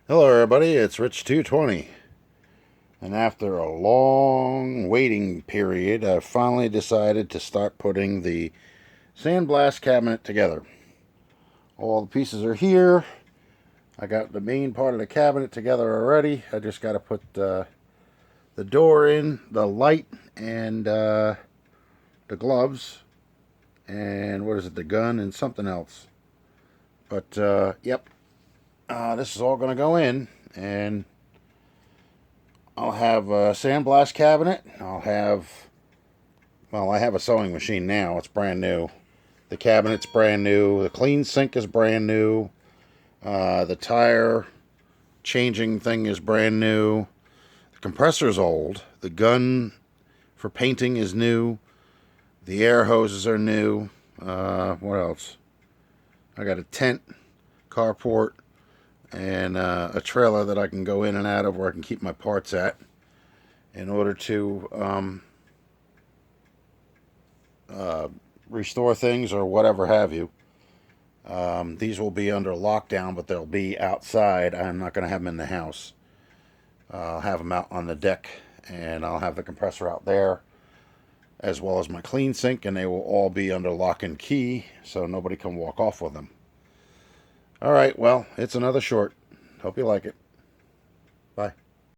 Hello everybody, it's Rich220, and after a long waiting period, I finally decided to start putting the sandblast cabinet together. All the pieces are here. I got the main part of the cabinet together already. I just got to put the door in, the light, and the gloves, and what is it, the gun, and something else. But yep, this is all going to go in, and I'll have a sandblast cabinet. I have a sewing machine now. It's brand new. The cabinet's brand new. The clean sink is brand new. The tire changing thing is brand new. The compressor's old. The gun for painting is new. The air hoses are new. What else? I got a tent, carport, and a trailer that I can go in and out of where I can keep my parts at in order to restore things or whatever have you. These will be under lockdown, but they'll be outside. I'm not going to have them in the house. I'll have them out on the deck, and I'll have the compressor out there, as well as my clean sink, and they will all be under lock and key, so nobody can walk off with them. All right, well, it's another short. Hope you like it. Bye.